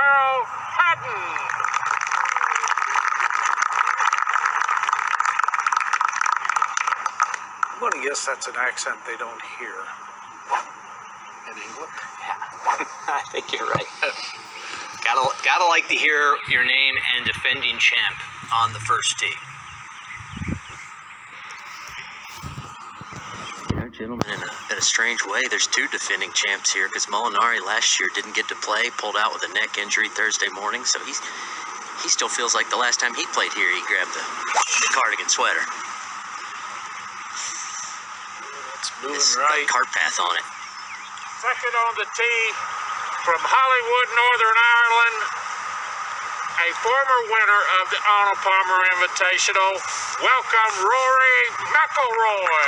TyrellHatton. I'm going to guess that's an accent they don't hear in England. Yeah, I think you're right. Gotta like to hear your name and defending champ on the first tee. You know, gentlemen, in a strange way, there's two defending champs here because Molinary last year didn't get to play, pulled out with a neck injury Thursday morning, so he still feels like the last time he played here, he grabbed the cardigan sweater. It's moving This right. cart path on it. Second on the tee from Hollywood, Northern Ireland, a former winner of the Arnold Palmer Invitational. Welcome, RoryMcIlroy.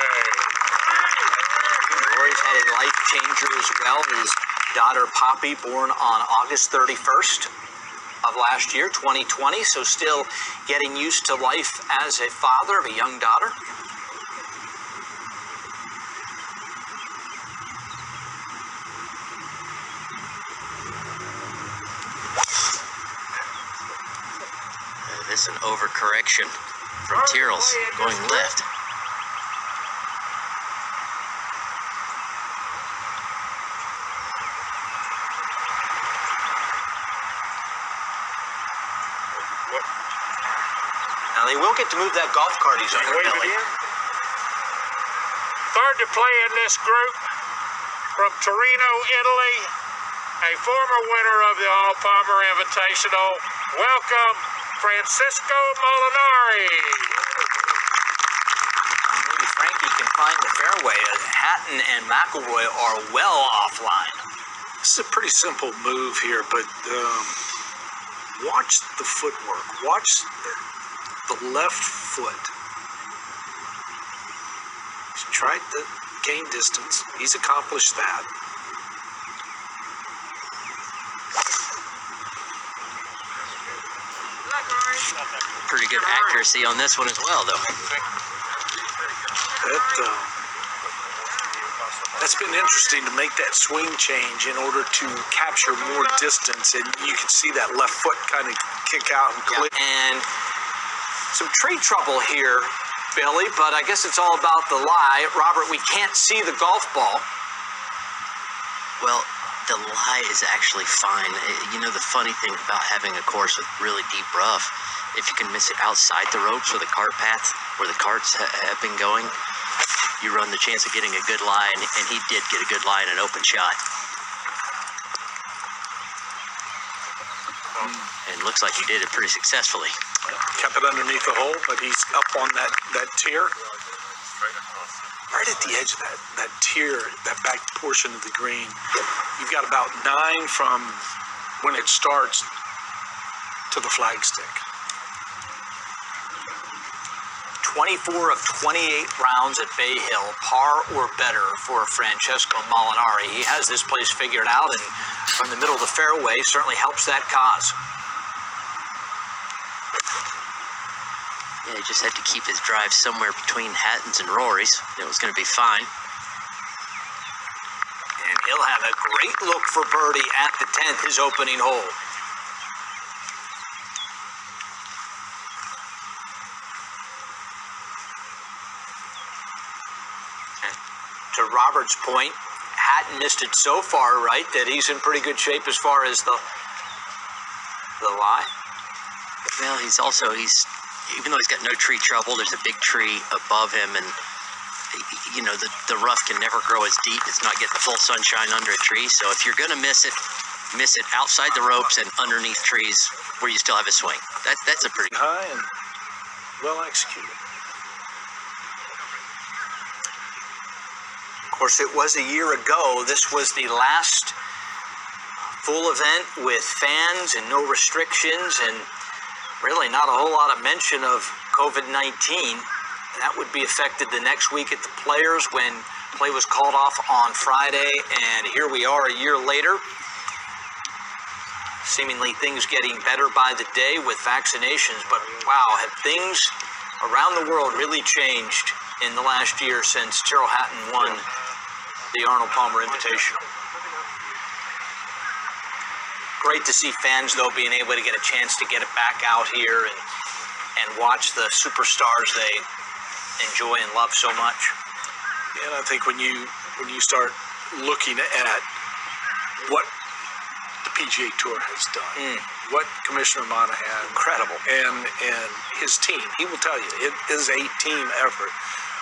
Rory's had a life changer as well. His daughter Poppy, born on August 31st of last year, 2020, so still getting used to life as a father of a young daughter. This an overcorrection from Tyrell's going left. Now they will get to move that golf cart he's on their belly. Third to play in this group from Torino, Italy, a former winner of the Arnold Palmer Invitational. Welcome, FrancescoMolinary. Maybe Frankie can find the fairway. Hatton and McIlroy are well offline. This is a pretty simple move here, but watch the footwork. Watch the left foot. He's tried to gain distance. He's accomplished that. Pretty good accuracy on this one as well, though. That's been interesting to make that swing change in order to capture more distance, and you can see that left foot kind of kick out and click. And some tree trouble here, Billy, but I guess it's all about the lie. Robert, we can't see the golf ball. Well, the lie is actually fine. You know, the funny thing about having a course with really deep rough, if you can miss it outside the ropes or the cart path where the carts have been going, you run the chance of getting a good lie, and he did get a good lie in an open shot. And looks like he did it pretty successfully. Kept it underneath the hole, but he's up on that tier. Right at the edge of that tier, that back portion of the green. You've got about 9 from when it starts to the flagstick. 24 of 28 rounds at Bay Hill, par or better for FrancescoMolinary. He has this place figured out, and from the middle of the fairway certainly helps that cause. Yeah, he just had to keep his drive somewhere between Hatton's and Rory's. It was going to be fine. And he'll have a great look for birdie at the 10th, his opening hole. To Robert's point, Hatton missed it so far, right, that he's in pretty good shape as far as the lie. Well, even though he's got no tree trouble, there's a big tree above him, and you know, the rough can never grow as deep. It's not getting the full sunshine under a tree. So if you're going to miss it outside the ropes and underneath trees where you still have a swing. That's a pretty high and well executed. Of course, it was a year ago. This was the last full event with fans and no restrictions, and really not a whole lot of mention of COVID-19. That would be affected the next week at the Players when play was called off on Friday, and here we are a year later. Seemingly things getting better by the day with vaccinations, but wow, have things around the world really changed in the last year since TyrellHatton won the Arnold Palmer Invitational. great to see fans, though, being able to get a chance to get it back out here and watch the superstars they enjoy and love so much. And I think when you start looking at what the PGA Tour has done, what Commissioner Monahan, Incredible, and his team, he will tell you it is a team effort.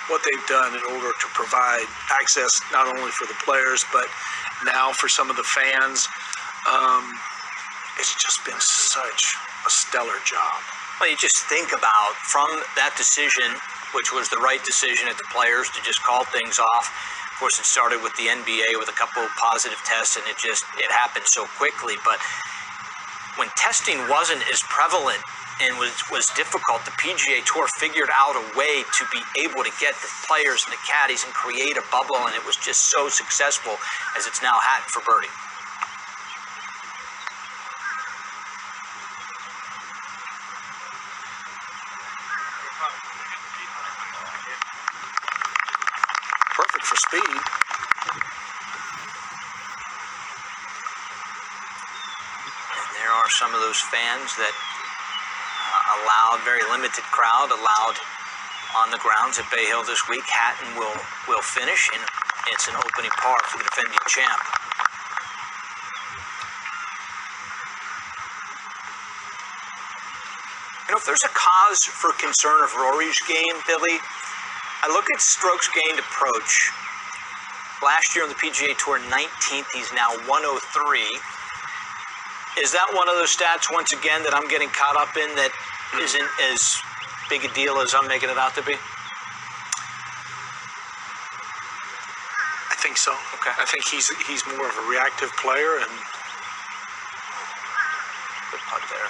What they've done in order to provide access not only for the players but now for some of the fans, it's just been such a stellar job. Well, you just think about from that decision, which was the right decision at the players to just call things off. Of course, it started with the NBA with a couple of positive tests, and it happened so quickly. But when testing wasn't as prevalent and was difficult, the PGA Tour figured out a way to be able to get the players and the caddies and create a bubble, and it was just so successful as it's now Hatton for birdie. Perfect for speed. And there are some of those fans that allowed, very limited crowd allowed on the grounds at Bay Hill this week. Hatton will finish, and it's an opening par for the defending champ. You know, if there's a cause for concern of Rory's game, Billy, I look at strokes gained approach. Last year on the PGA Tour, 19th, he's now 103. Is that one of those stats, once again, that I'm getting caught up in that isn't as big a deal as I'm making it out to be? I think so. Okay. I think he's more of a reactive player, and Good putt there.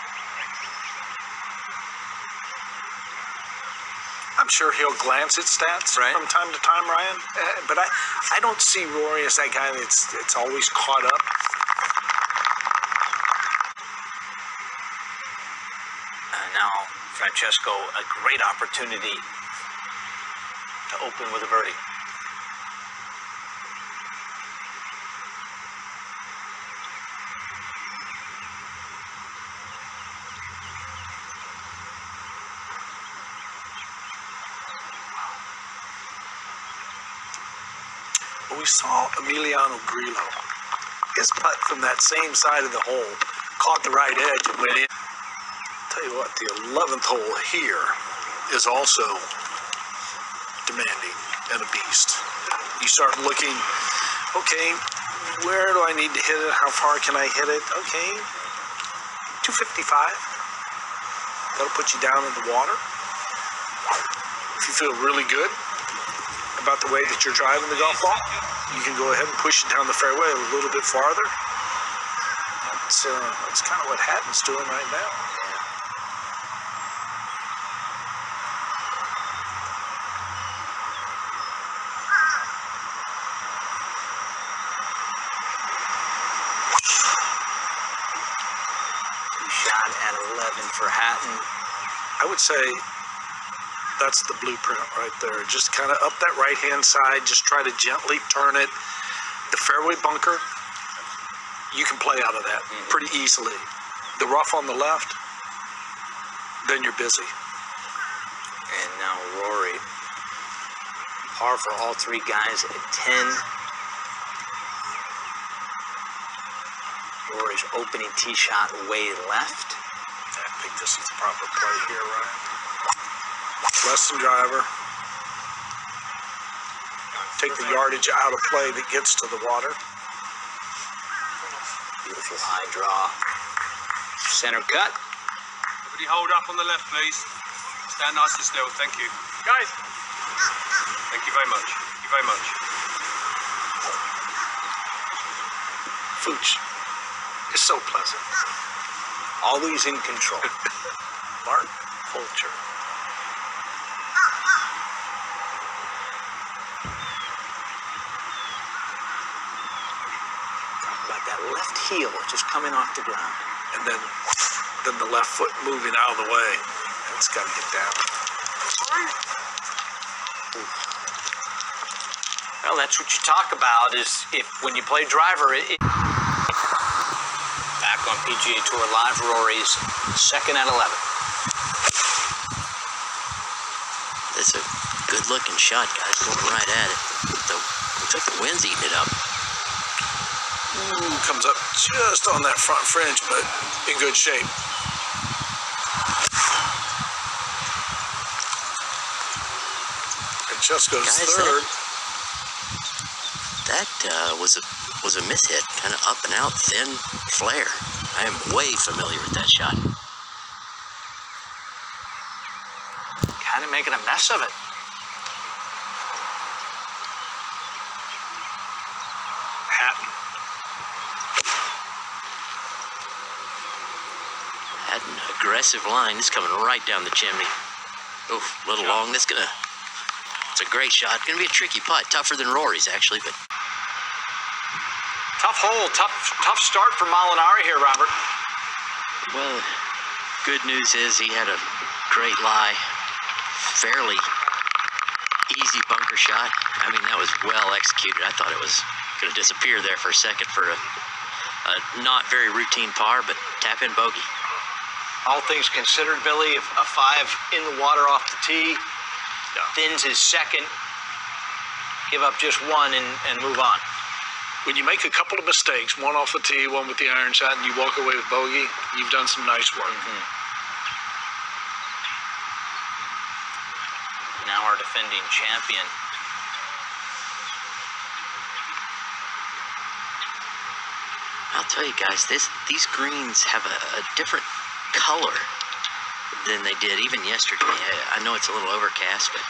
I'm sure he'll glance at stats from time to time, Ryan. But I don't see Rory as that guy that's always caught up. Now, Francesco, a great opportunity to open with a birdie. We saw Emiliano Grillo. His putt from that same side of the hole caught the right edge and went in. Tell you what, the 11th hole here is also demanding and a beast. You start looking, okay, where do I need to hit it? How far can I hit it? Okay, 255. That'll put you down in the water. If you feel really good about the way that you're driving the golf ball, you can go ahead and push it down the fairway a little bit farther. That's kind of what Hatton's doing right now. Shot at 11 for Hatton. I would say that's the blueprint right there. Just kind of up that right-hand side, just try to gently turn it. The fairway bunker, you can play out of that pretty easily. The rough on the left, then you're busy. And now Rory, par for all three guys at 10. Rory's opening tee shot way left. I think this is the proper play here, Ryan. Less than driver. Take the yardage out of play that gets to the water. Beautiful high draw. Center cut. Everybody hold up on the left, please. Stand nice and still. Thank you. Guys. Thank you very much. Thank you very much. Fooch is so pleasant. Always in control. Mark Fulcher. That left heel just coming off the ground. And then the left foot moving out of the way. It's got to get down. Well, that's what you talk about is if when you play driver, back on PGA Tour Live. Rory's second at 11. That's a good-looking shot, guys. Going right at it. Looks like the wind's eating it up. Ooh, comes up just on that front fringe, but in good shape. Francesco's Guys, third. That was a mishit, kind of up and out, thin flare. I am way familiar with that shot. Kind of making a mess of it. Hatton. Hatton, aggressive line. This coming right down the chimney. Oof, a little long. It's a great shot. Gonna be a tricky putt, tougher than Rory's actually, but. Tough hole, tough start for Molinary here, Robert. Well, good news is he had a great lie. Fairly easy bunker shot. I mean, that was well executed. I thought it was going to disappear there for a second for a not very routine par, but tap in bogey. All things considered, Billy, a 5 in the water off the tee, thins his second, give up just one and move on. When you make a couple of mistakes, one off the tee, one with the iron shot, and you walk away with bogey, you've done some nice work. Now our defending champion. I'll tell you guys, these greens have a different color than they did even yesterday. I know it's a little overcast, but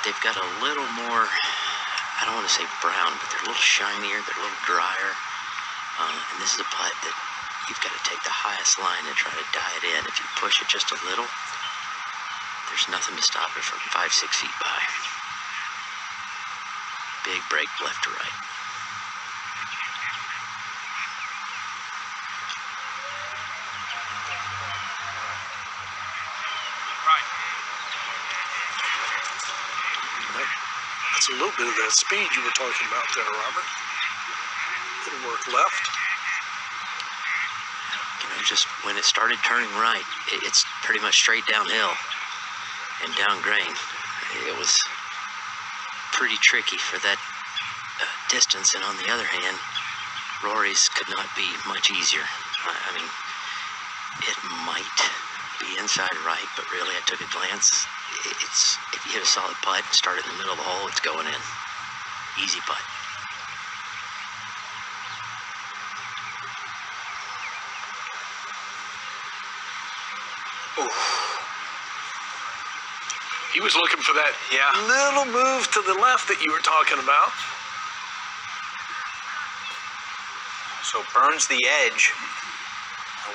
they've got a little more, I don't want to say brown, but they're a little shinier, they're a little drier. And this is a putt that you've got to take the highest line and try to die it in. If you push it just a little, there's nothing to stop it from 5-6 feet by. Big break left to right. That's a little bit of that speed you were talking about there, Robert. Little work left. You know, just when it started turning right, it's pretty much straight downhill and down grain. It was pretty tricky for that distance, and on the other hand, Rory's could not be much easier. I mean, it might be inside right, but really I took a glance. It's, if you hit a solid putt and start it in the middle of the hole, it's going in. Easy putt. He was looking for that little move to the left that you were talking about. So burns the edge.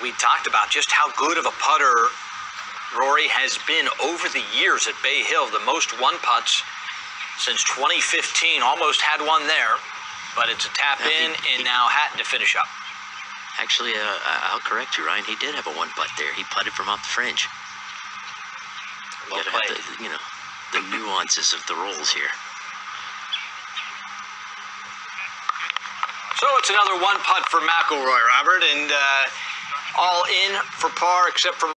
We talked about just how good of a putter Rory has been over the years at Bay Hill. The most one putts since 2015. Almost had one there, but it's a tap in, and now Hatton to finish up. Actually, I'll correct you, Ryan. He did have a one putt there. He putted from off the fringe. You gotta have the nuances of the rolls here. So it's another one putt for McIlroy, Robert, and all in for par except for